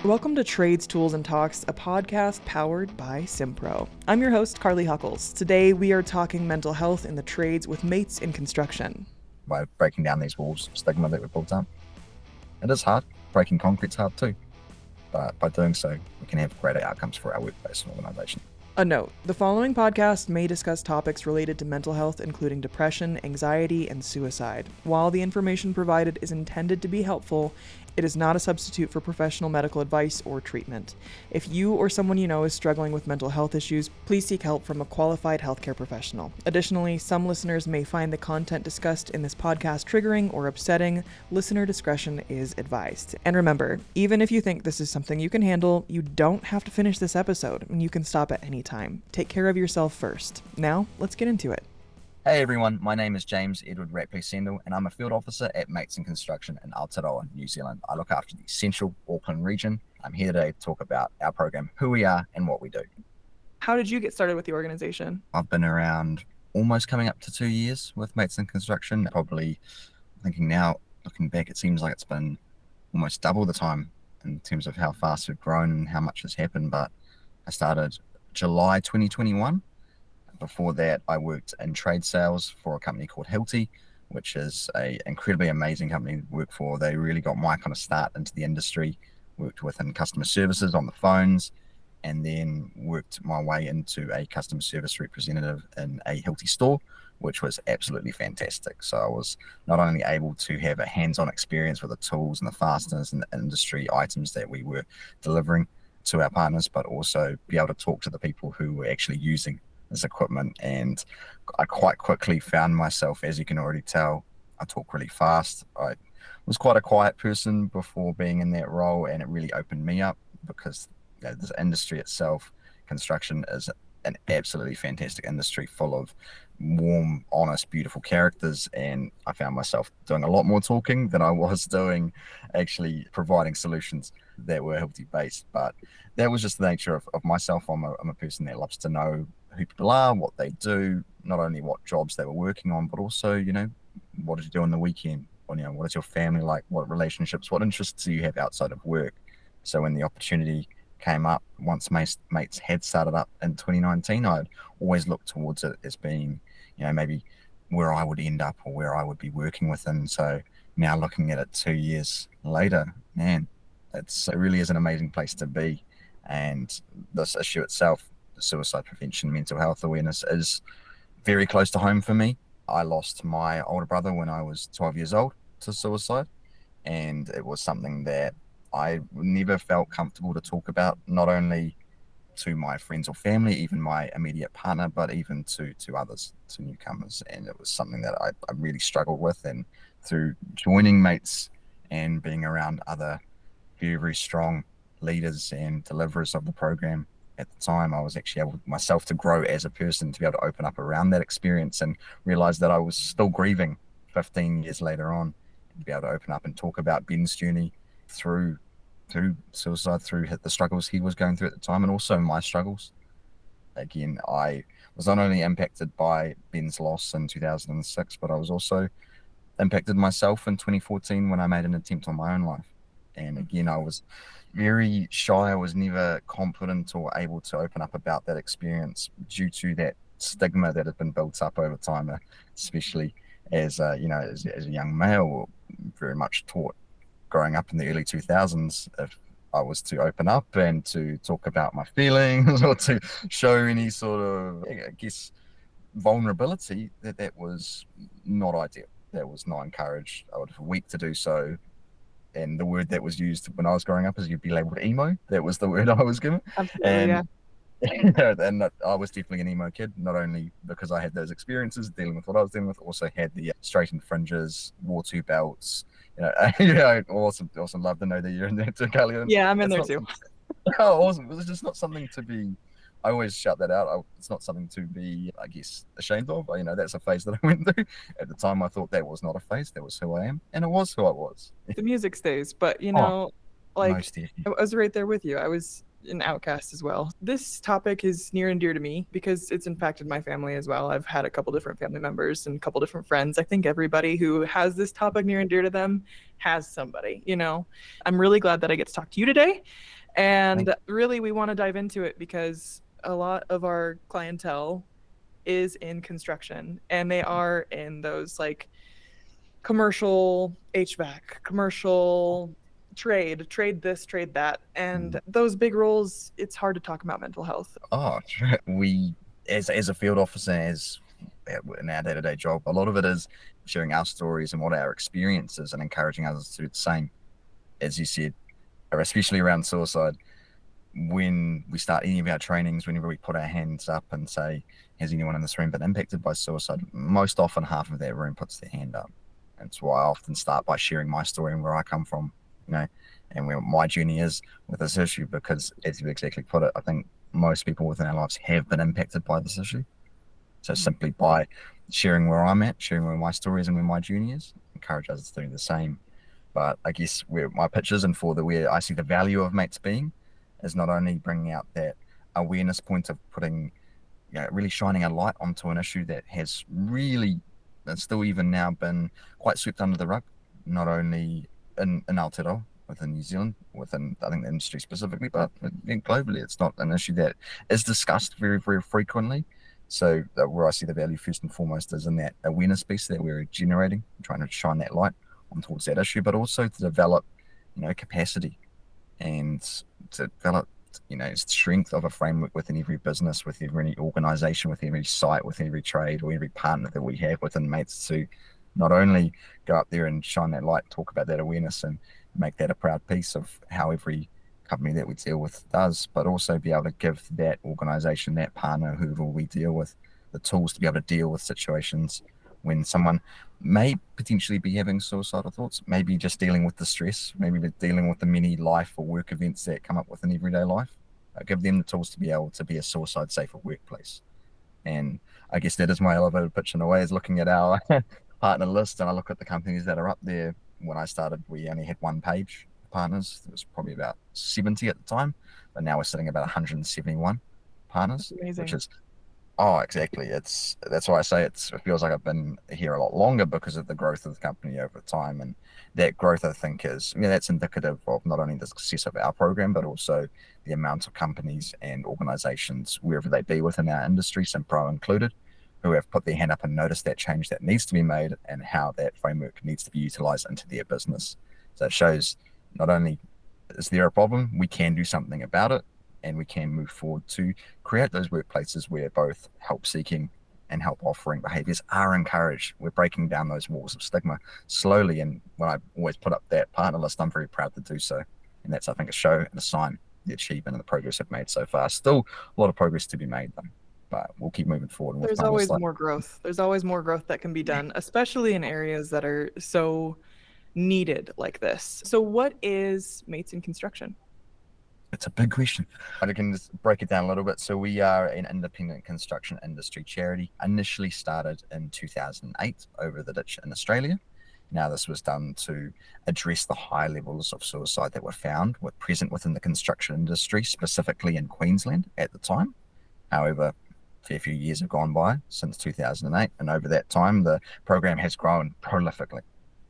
Welcome to Trades, Tools, and Talks, a podcast powered by Simpro. I'm your host, Carly Huckles. Today, we are talking mental health in the trades with mates in construction. By breaking down these walls of stigma that we've built up. It is hard. Breaking concrete's hard too. But by doing so, we can have greater outcomes for our workplace and organisation. A note, the following podcast may discuss topics related to mental health, including depression, anxiety, and suicide. While the information provided is intended to be helpful, it is not a substitute for professional medical advice or treatment. If you or someone you know is struggling with mental health issues, please seek help from a qualified healthcare professional. Additionally, some listeners may find the content discussed in this podcast triggering or upsetting. Listener discretion is advised. And remember, even if you think this is something you can handle, you don't have to finish this episode, and you can stop at any time. Take care of yourself first. Now, let's get into it. Hey everyone, my name is James Edward Rapley-Sendall and I'm a field officer at Mates in Construction in Aotearoa, New Zealand. I look after the central Auckland region. I'm here today to talk about our program, who we are and what we do. How did you get started with the organization? I've been around almost coming up to 2 years with Mates in Construction. Probably thinking now, looking back, it seems like it's been almost double the time in terms of how fast we've grown and how much has happened. But I started July 2021. Before that, I worked in trade sales for a company called Hilti, which is an incredibly amazing company to work for. They really got my kind of start into the industry, worked within customer services on the phones, and then worked my way into a customer service representative in a Hilti store, which was absolutely fantastic. So I was not only able to have a hands-on experience with the tools and the fasteners and the industry items that we were delivering to our partners, but also be able to talk to the people who were actually using this equipment. And I quite quickly found myself, as you can already tell, I talk really fast. I was quite a quiet person before being in that role, and it really opened me up because this industry itself, construction, is an absolutely fantastic industry full of warm, honest, beautiful characters, and I found myself doing a lot more talking than I was doing actually providing solutions that were healthy based. But that was just the nature of myself. I'm a person that loves to know who people are, what they do, not only what jobs they were working on, but also, what did you do on the weekend? Or, what is your family like? What relationships, what interests do you have outside of work? So when the opportunity came up, once Mates had started up in 2019, I'd always looked towards it as being, maybe where I would end up or where I would be working within. So now looking at it 2 years later, man, it really is an amazing place to be. And this issue itself, suicide prevention, mental health awareness, is very close to home for me. I lost my older brother when I was 12 years old to suicide, and it was something that I never felt comfortable to talk about, not only to my friends or family, even my immediate partner, but even to others, to newcomers. And it was something that I really struggled with. And through joining Mates and being around other very, very strong leaders and deliverers of the program, at the time, I was actually able myself to grow as a person, to be able to open up around that experience and realize that I was still grieving 15 years later on, and to be able to open up and talk about Ben's journey through suicide, through the struggles he was going through at the time, and also my struggles. Again, I was not only impacted by Ben's loss in 2006, but I was also impacted myself in 2014 when I made an attempt on my own life. And again, I was very shy. I was never confident or able to open up about that experience due to that stigma that had been built up over time, especially as a young male, very much taught growing up in the early 2000s, if I was to open up and to talk about my feelings or to show any sort of, vulnerability, that was not ideal. That was not encouraged. I would have weak to do so. And the word that was used when I was growing up is you'd be labelled emo. That was the word I was given. Absolutely, yeah. And I was definitely an emo kid, not only because I had those experiences dealing with what I was dealing with, also had the straightened fringes, wore two belts. Awesome. Love to know that you're in there too, Carly. Yeah, I'm in there too. Oh, awesome. It was just not something to be, I always shout that out. It's not something to be, ashamed of. That's a phase that I went through. At the time, I thought that was not a phase. That was who I am. And it was who I was. The music stays, but, most I was right there with you. I was an outcast as well. This topic is near and dear to me because it's impacted my family as well. I've had a couple different family members and a couple different friends. I think everybody who has this topic near and dear to them has somebody, you know. I'm really glad that I get to talk to you today. Thank And really, we want to dive into it because a lot of our clientele is in construction and they are in those like commercial HVAC, commercial trade this, trade that. you. And those big roles, it's hard to talk about mental health. Oh, we as a field officer, as in our day-to-day job, a lot of it is sharing our stories and what our experiences and encouraging others to do the same. As you said, or especially around suicide, when we start any of our trainings, whenever we put our hands up and say, has anyone in this room been impacted by suicide? Most often half of that room puts their hand up. That's why I often start by sharing my story and where I come from, you know, and where my journey is with this issue, because as you exactly put it, I think most people within our lives have been impacted by this issue. So simply by sharing where I'm at, sharing where my story is and where my journey is, encourage others to do the same. But I guess where my pitch is and for the where I see the value of mates being is not only bringing out that awareness point of putting, really shining a light onto an issue that has really, and still even now, been quite swept under the rug, not only in Aotearoa, within New Zealand, within, I think, the industry specifically, but globally, it's not an issue that is discussed very, very frequently. So where I see the value first and foremost is in that awareness piece that we're generating, trying to shine that light on towards that issue, but also to develop, capacity and to develop, strength of a framework within every business, with every organization, with every site, with every trade or every partner that we have within mates, to not only go up there and shine that light, talk about that awareness and make that a proud piece of how every company that we deal with does, but also be able to give that organization, that partner, whoever we deal with, the tools to be able to deal with situations when someone may potentially be having suicidal thoughts, maybe just dealing with the stress, maybe dealing with the many life or work events that come up within everyday life. Give them the tools to be able to be a suicide safer workplace. And I guess that is my elevator pitch in a way, is looking at our partner list, and I look at the companies that are up there. When I started, we only had one page of partners. There was probably about 70 at the time, but now we're sitting about 171 That's partners, which amazing. is, oh, exactly. That's why I say it feels like I've been here a lot longer because of the growth of the company over time, and that growth, I think, is, that's indicative of not only the success of our program, but also the amount of companies and organisations, wherever they be within our industry, Simpro included, who have put their hand up and noticed that change that needs to be made and how that framework needs to be utilised into their business. So it shows not only is there a problem, we can do something about it, and we can move forward to create those workplaces where both help seeking and help offering behaviours are encouraged. We're breaking down those walls of stigma slowly, and when I always put up that partner list, I'm very proud to do so. And that's, I think, a show and a sign the achievement and the progress I've made so far. Still a lot of progress to be made, though, but we'll keep moving forward. And with There's numbers always like, more growth. There's always more growth that can be done, especially in areas that are so needed like this. So, what is Mates in Construction? it's a big question. I can just break it down a little bit. So we are an independent construction industry charity, initially started in 2008 over the ditch in Australia. Now, this was done to address the high levels of suicide that were found were present within the construction industry, specifically in Queensland at the time. However, a fair few years have gone by since 2008, and over that time, the program has grown prolifically.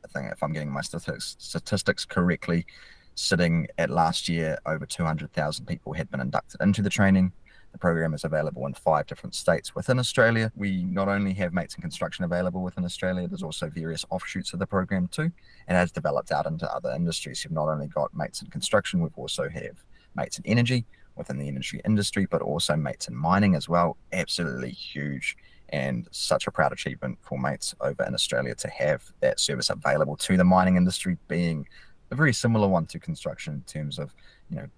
I think, if I'm getting my statistics correctly, sitting at last year, over 200,000 people had been inducted into the training. The program is available in 5 different states within Australia. We not only have Mates in Construction available within Australia, there's also various offshoots of the program too, and has developed out into other industries. You've not only got Mates in Construction, we've also have Mates in Energy within the energy industry, but also Mates in Mining as well. Absolutely huge, and such a proud achievement for Mates over in Australia to have that service available to the mining industry, being a very similar one to construction in terms of,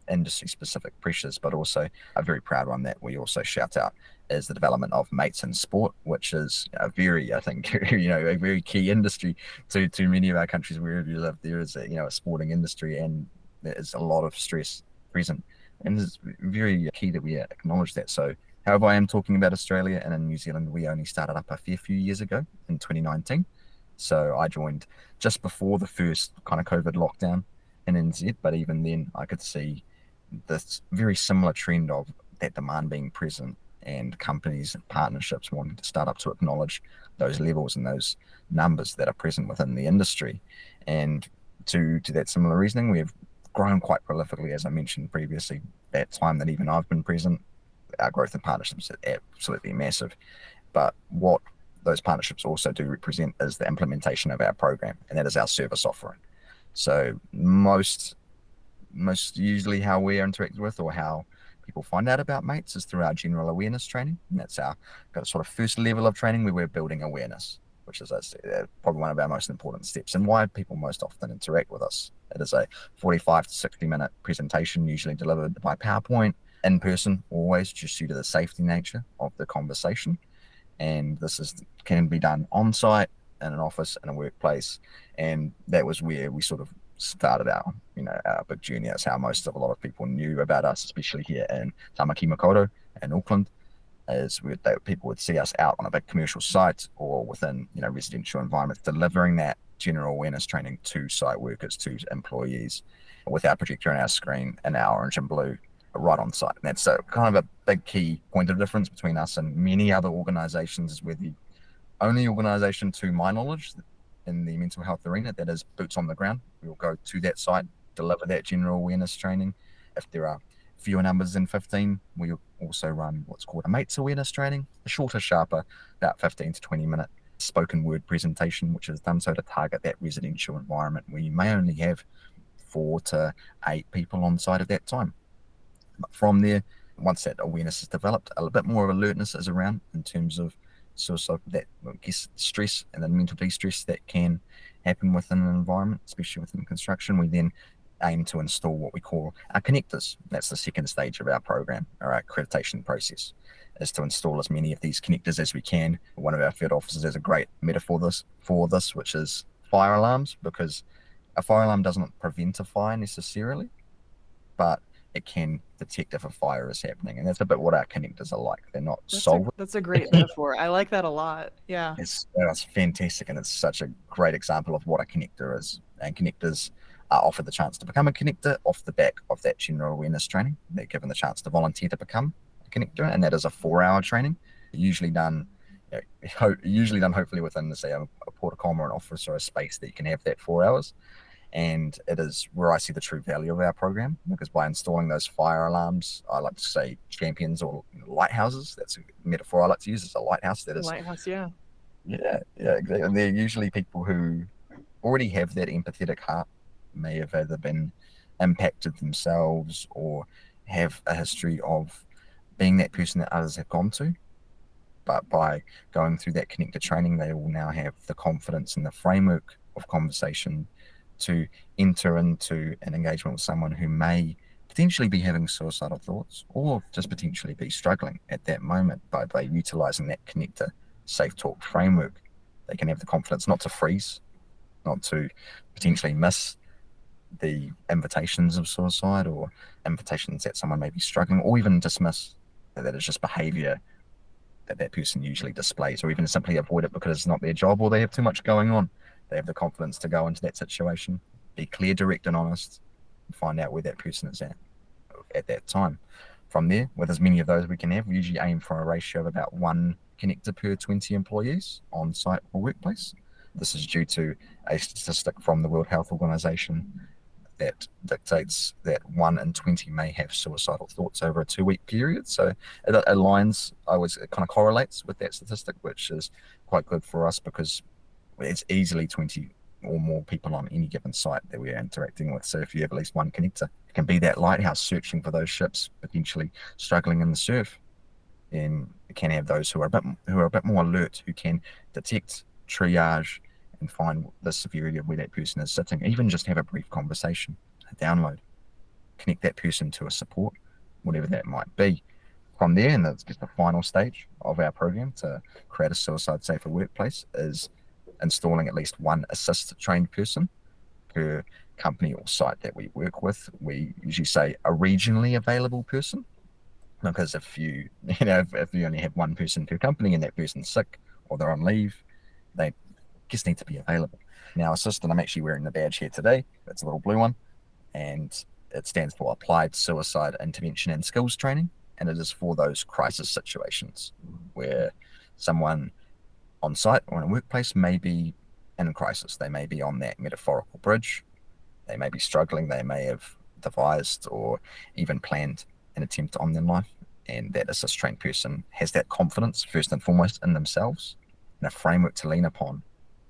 industry specific pressures, but also a very proud one that we also shout out is the development of Mates in Sport, which is a very, I think, a very key industry to many of our countries. Wherever you live, there is a sporting industry, and there is a lot of stress present, and it's very key that we acknowledge that. So, however, I am talking about Australia, and in New Zealand, we only started up a fair few years ago in 2019. So I joined just before the first kind of COVID lockdown in NZ, but even then I could see this very similar trend of that demand being present and companies and partnerships wanting to start up to acknowledge those levels and those numbers that are present within the industry. And to that similar reasoning, we've grown quite prolifically, as I mentioned previously, that time that even I've been present. Our growth in partnerships is absolutely massive. But what those partnerships also do represent is the implementation of our program, and that is our service offering. So most usually how we're interacted with, or how people find out about mates, is through our general awareness training. And that's our got a sort of first level of training where we're building awareness, which is probably one of our most important steps, and why people most often interact with us. It is a 45 to 60-minute presentation, usually delivered by PowerPoint, in person, always, just due to the safety nature of the conversation. And can be done on site, in an office, in a workplace. And that was where we sort of started our big journey. That's how a lot of people knew about us, especially here in Tamaki Makaurau in Auckland, that people would see us out on a big commercial site or within residential environments, delivering that general awareness training to site workers, to employees, with our projector and our screen and our orange and blue right on site. And that's kind of a big key point of difference between us and many other organizations. Is we're the only organization, to my knowledge, in the mental health arena that is boots on the ground. We will go to that site, deliver that general awareness training. If there are fewer numbers than 15, we also run what's called a mates awareness training, a shorter, sharper, about 15 to 20-minute spoken word presentation, which is done so to target that residential environment where you may only have 4 to 8 people on site at that time. But from there, once that awareness is developed, a little bit more of alertness is around in terms of suicide, that stress and the mental de-stress that can happen within an environment, especially within construction. We then aim to install what we call our connectors. That's the second stage of our program, or our accreditation process, is to install as many of these connectors as we can. One of our field officers has a great metaphor for this, which is fire alarms, because a fire alarm doesn't prevent a fire necessarily, but it can detect if a fire is happening. And that's a bit what our connectors are like. They're not solvent. That's a great metaphor. I like that a lot. Yeah. It's fantastic, and it's such a great example of what a connector is. And connectors are offered the chance to become a connector off the back of that general awareness training. They're given the chance to volunteer to become a connector, and that is a 4-hour training, usually done hopefully within, say, a portacom or an office or a space that you can have that 4 hours. And it is where I see the true value of our program, because by installing those fire alarms, I like to say champions or lighthouses. That's a metaphor I like to use. It's a lighthouse. Lighthouse, yeah. Yeah, exactly. And they're usually people who already have that empathetic heart, may have either been impacted themselves or have a history of being that person that others have gone to. But by going through that connector training, they will now have the confidence and the framework of conversation to enter into an engagement with someone who may potentially be having suicidal thoughts, or just potentially be struggling at that moment. By utilizing that connector safe talk framework, they can have the confidence not to freeze, not to potentially miss the invitations of suicide, or invitations that someone may be struggling, or even dismiss that it's just behavior that person usually displays, or even simply avoid it because it's not their job or they have too much going on. They have the confidence to go into that situation, be clear, direct, and honest, and find out where that person is at that time. From there, with as many of those we can have, we usually aim for a ratio of about 1 connector per 20 employees on site or workplace. This is due to a statistic from the World Health Organization that dictates that 1 in 20 may have suicidal thoughts over a 2-week period. So it aligns, it kind of correlates with that statistic, which is quite good for us, because it's easily 20 or more people on any given site that we're interacting with. So if you have at least 1 connector, it can be that lighthouse searching for those ships potentially struggling in the surf. And it can have those who are a bit more alert, who can detect, triage, and find the severity of where that person is sitting. Even just have a brief conversation, a download, connect that person to a support, whatever that might be. From there, and that's just the final stage of our program to create a suicide safer workplace, is installing at least 1 assist trained person per company or site that we work with. We usually say a regionally available person, because if you only have 1 person per company and that person's sick or they're on leave, they just need to be available. Now, assist, and I'm actually wearing the badge here today. It's a little blue one, and It stands for Applied Suicide Intervention and Skills Training, and it is for those crisis situations where someone on site or in a workplace may be in a crisis. They may be on that metaphorical bridge. They may be struggling. They may have devised or even planned an attempt on their life. And that assist trained person has that confidence, first and foremost, in themselves and a framework to lean upon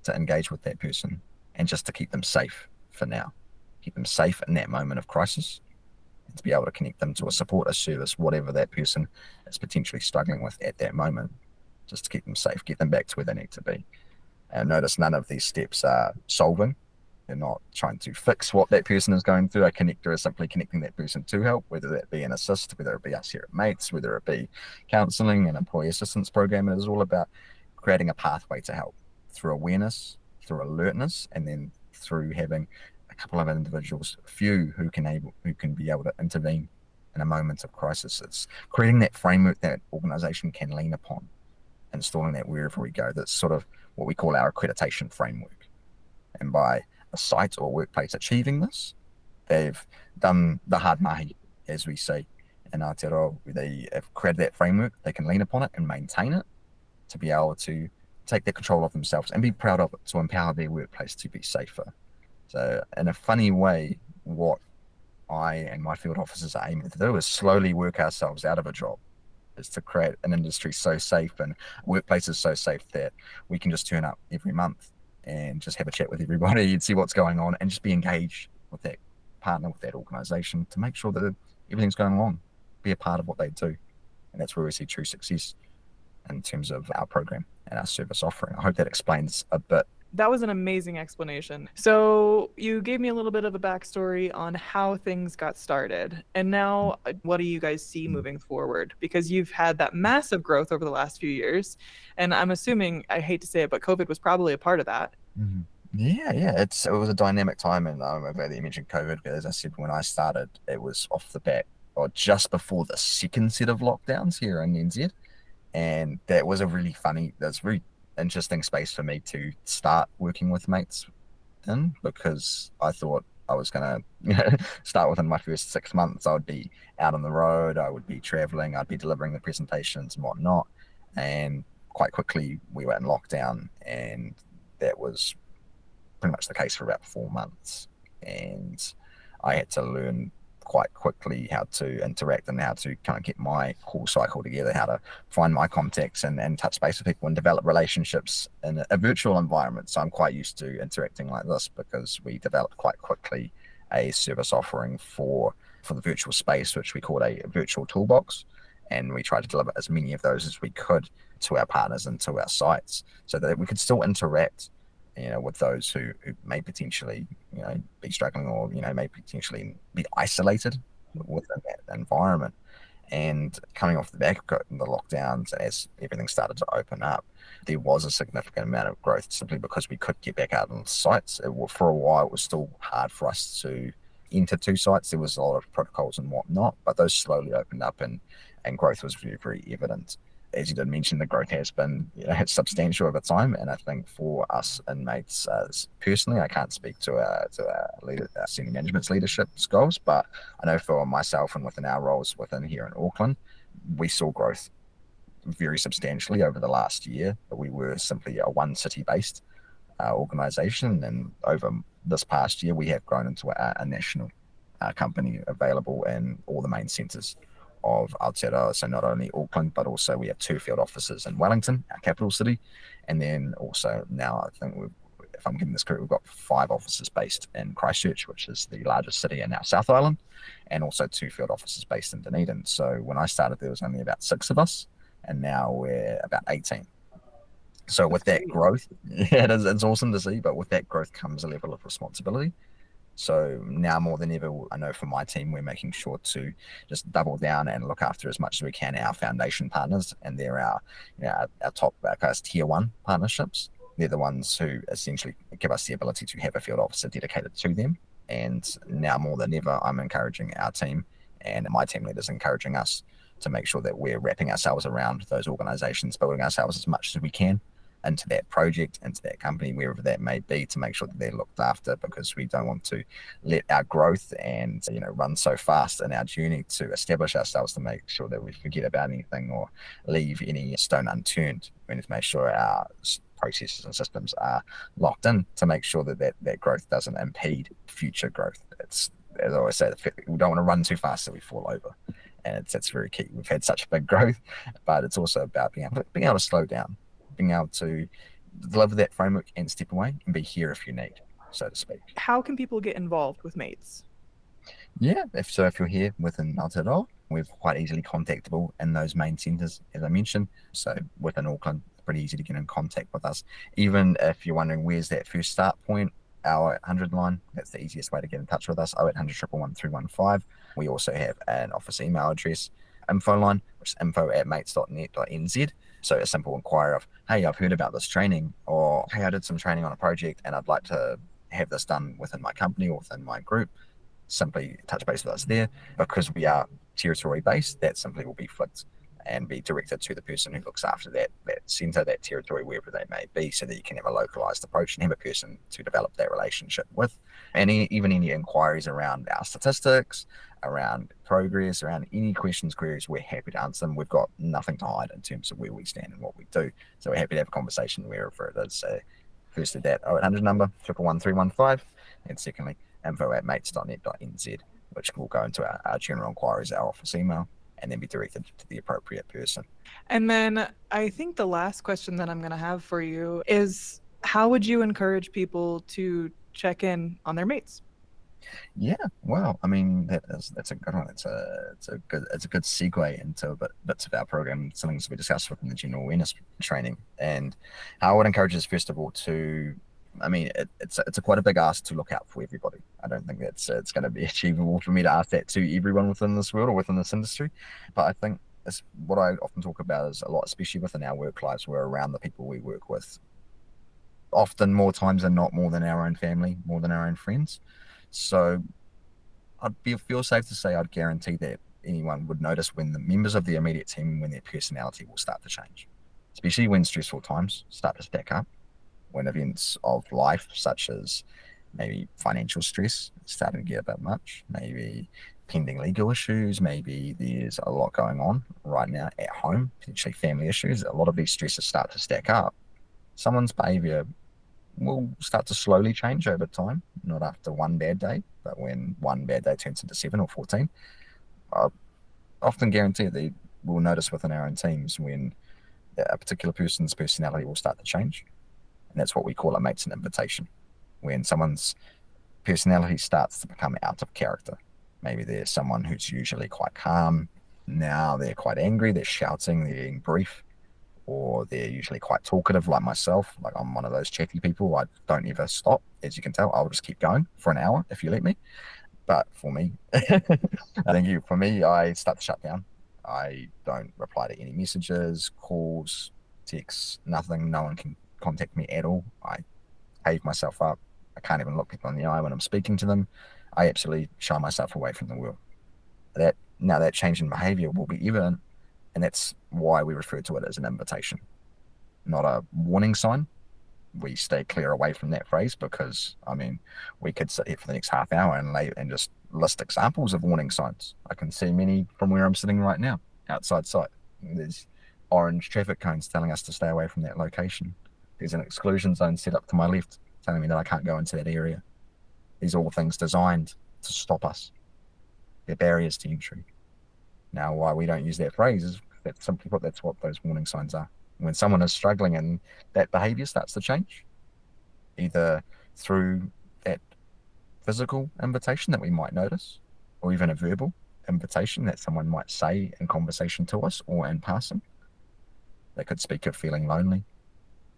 to engage with that person and just to keep them safe for now. Keep them safe in that moment of crisis and to be able to connect them to a support, a service, whatever that person is potentially struggling with at that moment, just to keep them safe, get them back to where they need to be. And notice none of these steps are solving. They're not trying to fix what that person is going through. A connector is simply connecting that person to help, whether that be an assist, whether it be us here at Mates, whether it be counselling, an employee assistance program. It is all about creating a pathway to help through awareness, through alertness, and then through having a couple of individuals, few who can be able to intervene in a moment of crisis. It's creating that framework that organisation can lean upon, installing that wherever we go. That's sort of what we call our accreditation framework. And by a site or workplace achieving this, they've done the hard mahi, as we say in Aotearoa. They have created that framework, they can lean upon it and maintain it to be able to take that control of themselves and be proud of it, to empower their workplace to be safer. So in a funny way, what I and my field officers are aiming to do is slowly work ourselves out of a job, is to create an industry so safe and workplaces so safe that we can just turn up every month and just have a chat with everybody and see what's going on and just be engaged with that partner, with that organisation, to make sure that everything's going along, be a part of what they do. And that's where we see true success in terms of our program and our service offering. I hope that explains a bit. That was an amazing explanation. So you gave me a little bit of a backstory on how things got started. And now what do you guys see moving forward? Because you've had that massive growth over the last few years. And I'm assuming, I hate to say it, but COVID was probably a part of that. Mm-hmm. Yeah. It was a dynamic time. And I'm glad that you mentioned COVID, because as I said, when I started, it was off the bat or just before the second set of lockdowns here in NZ. And that was that's very interesting space for me to start working with Mates in, because I thought I was going to start within my first 6 months. I would be out on the road, I would be traveling, I'd be delivering the presentations and whatnot. And quite quickly we were in lockdown, and that was pretty much the case for about 4 months. And I had to learn quite quickly how to interact and how to kind of get my call cycle together, how to find my contacts and touch base with people and develop relationships in a virtual environment. So I'm quite used to interacting like this, because we developed quite quickly a service offering for the virtual space, which we called a virtual toolbox. And we tried to deliver as many of those as we could to our partners and to our sites, so that we could still interact with those who may potentially, be struggling, or, may potentially be isolated within that environment. And coming off the back of the lockdowns, as everything started to open up, there was a significant amount of growth simply because we could get back out on sites. For a while, it was still hard for us to enter two sites. There was a lot of protocols and whatnot, but those slowly opened up, and growth was very, very evident. As you did mention, the growth has been substantial over time, and I think for us inmates, personally, I can't speak to our senior management's leadership goals, but I know for myself and within our roles within here in Auckland, we saw growth very substantially over the last year. But we were simply a one city based organisation, and over this past year, we have grown into a national company available in all the main centres of Aotearoa. So not only Auckland, but also we have 2 field offices in Wellington, our capital city, and then also now I think if I'm getting this correct, we've got 5 offices based in Christchurch, which is the largest city in our South Island, and also 2 field offices based in Dunedin. So when I started, there was only about 6 of us, and now we're about 18. So with that growth, it's awesome to see, but with that growth comes a level of responsibility. So now more than ever, I know for my team, we're making sure to just double down and look after as much as we can our foundation partners, and they're our top tier 1 partnerships. They're the ones who essentially give us the ability to have a field officer dedicated to them. And now more than ever, I'm encouraging our team, and my team leaders encouraging us to make sure that we're wrapping ourselves around those organisations, building ourselves as much as we can, into that project, into that company, wherever that may be, to make sure that they're looked after, because we don't want to let our growth and run so fast in our journey to establish ourselves to make sure that we forget about anything or leave any stone unturned. We need to make sure our processes and systems are locked in to make sure that growth doesn't impede future growth. It's, as I always say, we don't want to run too fast that we fall over, and it's very key. We've had such big growth, but it's also about being able to slow down, being able to deliver that framework and step away and be here if you need, so to speak. How can people get involved with mates? Yeah, if you're here within Aotearoa, we're quite easily contactable in those main centres, as I mentioned. So within Auckland, it's pretty easy to get in contact with us. Even if you're wondering where's that first start point, our 800 line, that's the easiest way to get in touch with us, 0800 111 315. We also have an office email address, info line, which is info@mates.net.nz. So a simple inquiry of, hey, I've heard about this training, or hey, I did some training on a project and I'd like to have this done within my company or within my group. Simply touch base with us there. Because we are territory based, that simply will be flipped and be directed to the person who looks after that centre, that territory, wherever they may be, so that you can have a localised approach and have a person to develop that relationship with. And even any inquiries around our statistics, around progress, around any questions, queries, we're happy to answer them. We've got nothing to hide in terms of where we stand and what we do. So we're happy to have a conversation wherever it is. So firstly, that 0800 number, 111 315, and secondly, info@mates.net.nz, which will go into our general inquiries, our office email, and then be directed to the appropriate person. And then I think the last question that I'm going to have for you is, how would you encourage people to check in on their mates? Yeah, well, I mean that's a good one. It's a good segue into bits of our program, some things we discussed within the general awareness training. And how I would encourage is, first of all, to, I mean, it's a quite a big ask to look out for everybody. I don't think it's going to be achievable for me to ask that to everyone within this world or within this industry. But I think it's what I often talk about is a lot, especially within our work lives. We're around the people we work with, often more times than not, more than our own family, more than our own friends. So feel safe to say I'd guarantee that anyone would notice when the members of the immediate team, when their personality will start to change, especially when stressful times start to stack up, when events of life, such as maybe financial stress, starting to get a bit much, maybe pending legal issues, maybe there's a lot going on right now at home, potentially family issues. A lot of these stresses start to stack up. Someone's behavior will start to slowly change over time, not after one bad day, but when one bad day turns into 7 or 14. I often guarantee that we'll notice within our own teams when a particular person's personality will start to change. And that's what we call a mates and invitation. When someone's personality starts to become out of character. Maybe there's someone who's usually quite calm. Now they're quite angry, they're shouting, they're being brief, or they're usually quite talkative like myself. Like, I'm one of those chatty people. I don't ever stop. As you can tell, I'll just keep going for an hour if you let me. But for me, for me, I start to shut down. I don't reply to any messages, calls, texts, nothing. No one can contact me at all. I cave myself up. I can't even look people in the eye when I'm speaking to them. I absolutely shy myself away from the world. That change in behavior will be evident, and that's why we refer to it as an invitation, not a warning sign. We stay clear away from that phrase because, I mean, we could sit here for the next half hour and just list examples of warning signs. I can see many from where I'm sitting right now, outside sight. There's orange traffic cones telling us to stay away from that location. There's an exclusion zone set up to my left telling me that I can't go into that area. These are all things designed to stop us. They're barriers to entry. Now, why we don't use that phrase is that, simply put, that's what those warning signs are. When someone is struggling and that behavior starts to change, either through that physical invitation that we might notice, or even a verbal invitation that someone might say in conversation to us or in passing, they could speak of feeling lonely,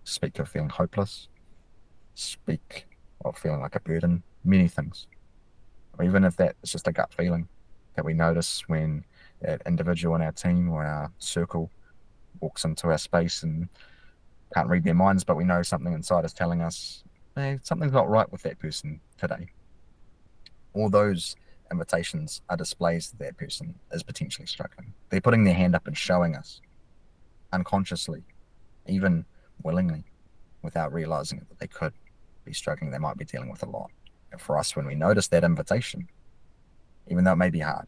speak of feeling hopeless, speak of feeling like a burden, many things. Or even if that is just a gut feeling that we notice when that individual in our team or our circle walks into our space and can't read their minds, but we know something inside is telling us, hey, something's not right with that person today. All those invitations are displays that that person is potentially struggling. They're putting their hand up and showing us unconsciously, even willingly, without realizing that they could be struggling. They might be dealing with a lot. And for us, when we notice that invitation, even though it may be hard,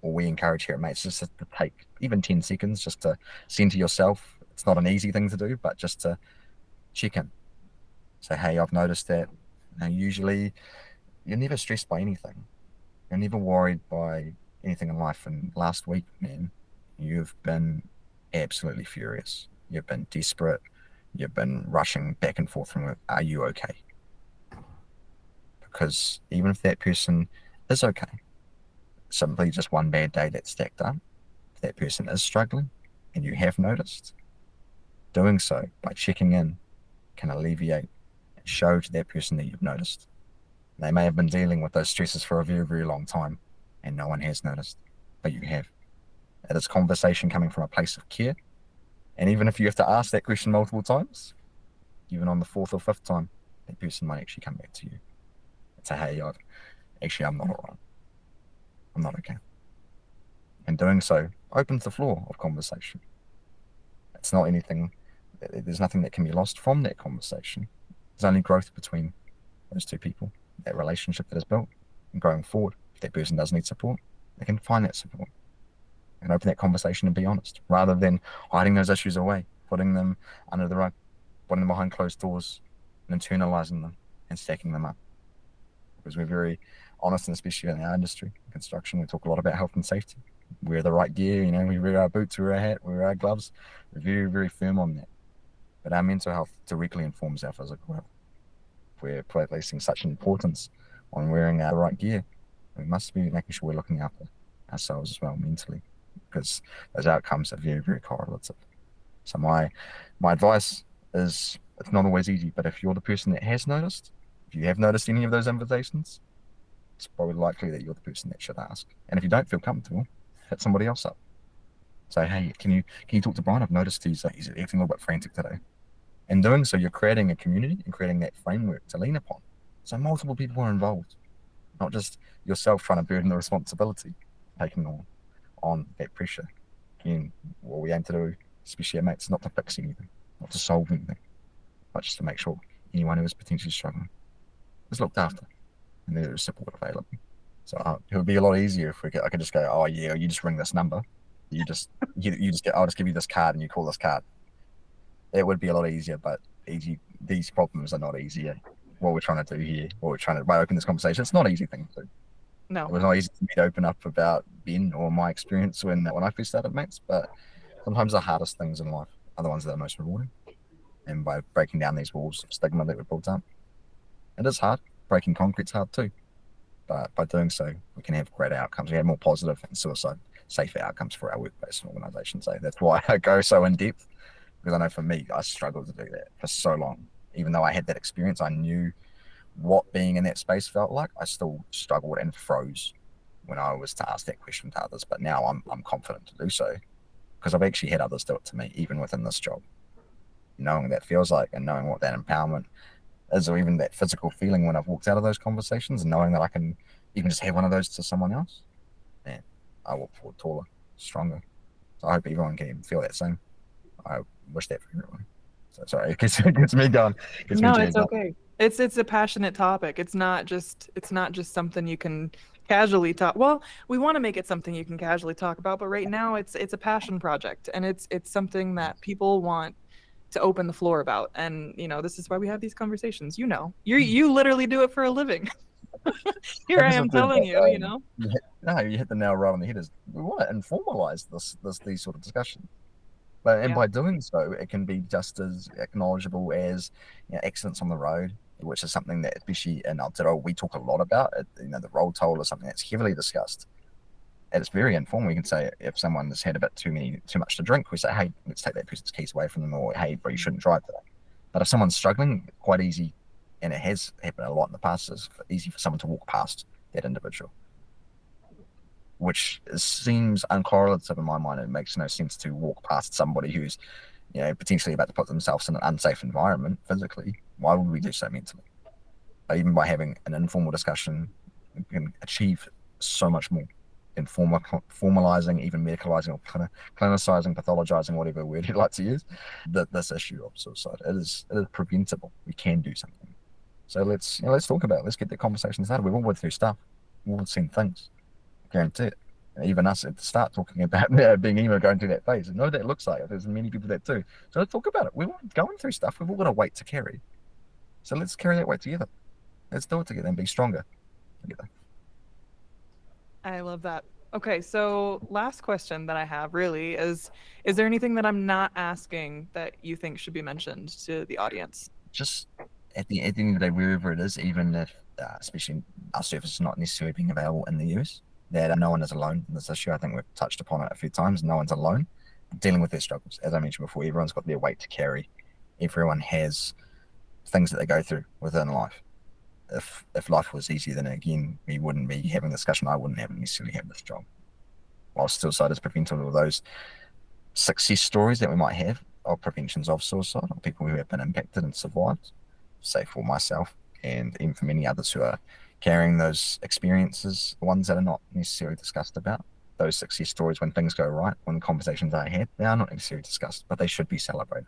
or we encourage here at Mates just to take even 10 seconds just to send to yourself. It's not an easy thing to do, but just to check in. Say, hey, I've noticed that usually you're never stressed by anything. You're never worried by anything in life. And last week, man, you've been absolutely furious. You've been desperate. You've been rushing back and forth from, are you okay? Because even if that person is okay, simply just one bad day that's stacked up, if that person is struggling and you have noticed, doing so by checking in can alleviate and show to that person that you've noticed. They may have been dealing with those stresses for a very, very long time and no one has noticed, but you have. It is conversation coming from a place of care. And even if you have to ask that question multiple times, even on the fourth or fifth time, that person might actually come back to you and say, hey, I'm not all right. I'm not okay. And doing so opens the floor of conversation. It's not anything, there's nothing that can be lost from that conversation. There's only growth between those two people, that relationship that is built, and going forward. If that person does need support, they can find that support and open that conversation and be honest, rather than hiding those issues away, putting them under the rug, putting them behind closed doors, and internalizing them and stacking them up. Because we're very honest, and especially in our industry, construction, we talk a lot about health and safety. Wear the right gear, we wear our boots, we wear our hat, we wear our gloves. We're very, very firm on that. But our mental health directly informs our physical health. If we're placing such importance on wearing the right gear, we must be making sure we're looking after ourselves as well mentally, because those outcomes are very, very correlative. So my advice is, it's not always easy, but if you're the person that has noticed, if you have noticed any of those invitations, it's probably likely that you're the person that should ask. And if you don't feel comfortable, hit somebody else up. Say, hey, can you talk to Brian? I've noticed he's acting a little bit frantic today. In doing so, you're creating a community and creating that framework to lean upon. So multiple people are involved, not just yourself trying to burden the responsibility, taking on that pressure. Again, what we aim to do, especially at Mates, not to fix anything, not to solve anything, but just to make sure anyone who is potentially struggling is looked after and there is support available. So it would be a lot easier if I could just go, oh yeah, you just ring this number, you just get, I'll just give you this card and you call this card. It would be a lot easier, but these problems are not easier. What we're trying to do here, by opening this conversation, it's not an easy thing to do. No. It was not easy for me to open up about Ben or my experience when I first started Mates, but sometimes the hardest things in life are the ones that are most rewarding. And by breaking down these walls of stigma that we've built up, it is hard. Breaking concrete's hard too. But by doing so, we can have greater outcomes. We have more positive and safer outcomes for our workplace and organizations. So that's why I go so in depth, because I know for me, I struggled to do that for so long. Even though I had that experience, I knew what being in that space felt like. I still struggled and froze when I was to ask that question to others. But now I'm confident to do so, because I've actually had others do it to me, even within this job. Knowing what that feels like and knowing what that empowerment is, or even that physical feeling when I've walked out of those conversations, and knowing that I can even just have one of those to someone else, man, I walk forward taller, stronger. So I hope everyone can even feel that same. I wish that for everyone. So sorry, it gets me going. No, it's okay. It's a passionate topic. It's not just something you can casually talk. Well, we want to make it something you can casually talk about, but right now it's a passion project, and it's something that people want to open the floor about. And this is why we have these conversations. You literally do it for a living. Here I am telling you. You hit the nail right on the head. Is we want to informalize these sort of discussions, but by doing so, it can be just as acknowledgeable as accidents on the road, which is something that, especially in Aotearoa, we talk a lot about. The roll toll is something that's heavily discussed. And it's very informal. We can say if someone has had a bit too much to drink, we say, hey, let's take that person's keys away from them, or hey, bro, you shouldn't drive today. But if someone's struggling, quite easy, and it has happened a lot in the past, it's easy for someone to walk past that individual, which seems uncorrelative in my mind. It makes no sense to walk past somebody who's potentially about to put themselves in an unsafe environment physically. Why would we do so mentally? But even by having an informal discussion, we can achieve so much more. and formalizing, even medicalizing or clinicizing, pathologizing, whatever word you'd like to use, this issue of suicide. It is preventable. We can do something. So let's talk about it. Let's get the conversation started. We've all went through stuff. We've all seen things. I guarantee it. Even us at the start talking about being emo, going through that phase. I know that looks like it. There's many people that do. So let's talk about it. We're all going through stuff. We've all got a weight to carry. So let's carry that weight together. Let's do it together and be stronger together. I love that. Okay, so last question that I have really is there anything that I'm not asking that you think should be mentioned to the audience? Just at the end of the day, wherever it is, even if, especially our service is not necessarily being available in the US, that no one is alone in this issue. I think we've touched upon it a few times. No one's alone dealing with their struggles. As I mentioned before, everyone's got their weight to carry. Everyone has things that they go through within life. If life was easy, then again, we wouldn't be having a discussion. I wouldn't necessarily have this job. While suicide is preventable, those success stories that we might have of preventions of suicide, or people who have been impacted and survived, say for myself and even for many others who are carrying those experiences, the ones that are not necessarily discussed about, those success stories when things go right, when the conversations are had, they are not necessarily discussed, but they should be celebrated.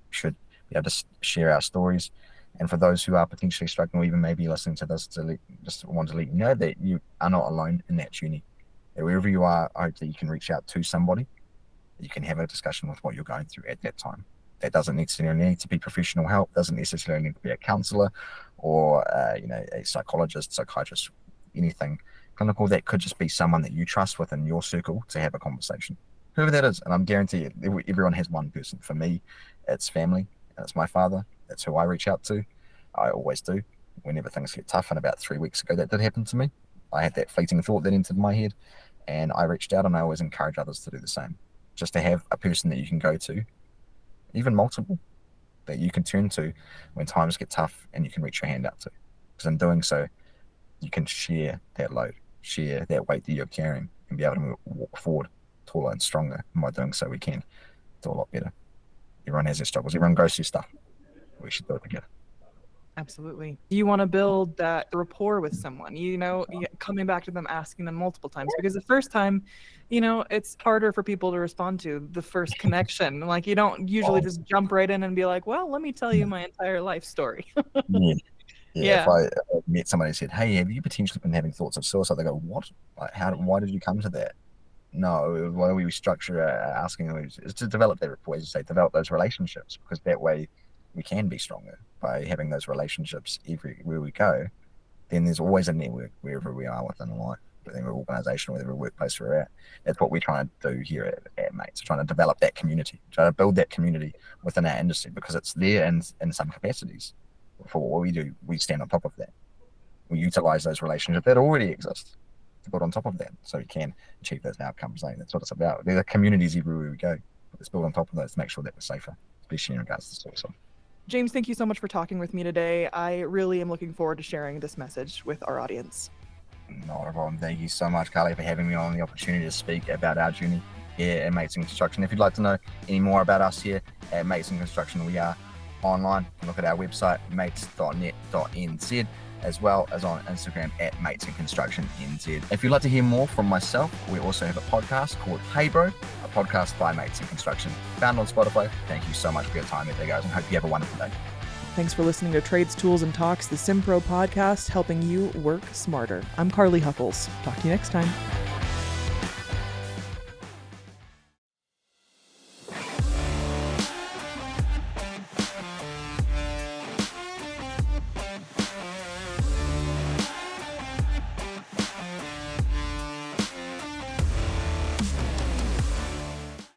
We should be able to share our stories. And for those who are potentially struggling, or even maybe listening to this, just want to let you know that you are not alone in that journey. That wherever you are, I hope that you can reach out to somebody. You can have a discussion with what you're going through at that time. That doesn't necessarily need to be professional help, doesn't necessarily need to be a counselor or a psychologist, psychiatrist, anything clinical. That could just be someone that you trust within your circle to have a conversation. Whoever that is, and I'm guaranteed everyone has one person. For me, it's family, and it's my father. That's who I reach out to. I always do. Whenever things get tough, and about 3 weeks ago that did happen to me, I had that fleeting thought that entered my head, and I reached out, and I always encourage others to do the same. Just to have a person that you can go to, even multiple, that you can turn to when times get tough and you can reach your hand out to. Because in doing so, you can share that load, share that weight that you're carrying, and be able to walk forward taller and stronger. And by doing so, we can do a lot better. Everyone has their struggles. Everyone goes through stuff. We should do it together. Absolutely. You want to build that rapport with someone, coming back to them, asking them multiple times, because the first time, it's harder for people to respond to the first connection. Like, you don't usually just jump right in and be like, well, let me tell you my entire life story. Yeah. Yeah. If I met somebody who said, hey, have you potentially been having thoughts of suicide? They go, what? Like, why did you come to that? No, why we structure asking is to develop that rapport, as you say, develop those relationships, because that way we can be stronger by having those relationships everywhere we go. Then there's always a network wherever we are within life, whether we're organisation, whether we're workplace we're at. That's what we're trying to do here at Mates, trying to develop that community, try to build that community within our industry, because it's there in some capacities. For what we do, we stand on top of that. We utilise those relationships that already exist to build on top of that, so we can achieve those outcomes. That's what it's about. There are communities everywhere we go. Let's build on top of those to make sure that we're safer, especially in regards to suicide. James, thank you so much for talking with me today. I really am looking forward to sharing this message with our audience. Not a problem. Thank you so much, Carly, for having me on, the opportunity to speak about our journey here at Mates in Construction. If you'd like to know any more about us here at Mates in Construction, we are online. You can look at our website, mates.net.nz, as well as on Instagram at Mates in Construction NZ. If you'd like to hear more from myself, we also have a podcast called Hey Bro, a podcast by Mates in Construction, found on Spotify. Thank you so much for your time there, guys, and hope you have a wonderful day. Thanks for listening to Trades, Tools, and Talks, the Simpro podcast, helping you work smarter. I'm Carly Huckles. Talk to you next time.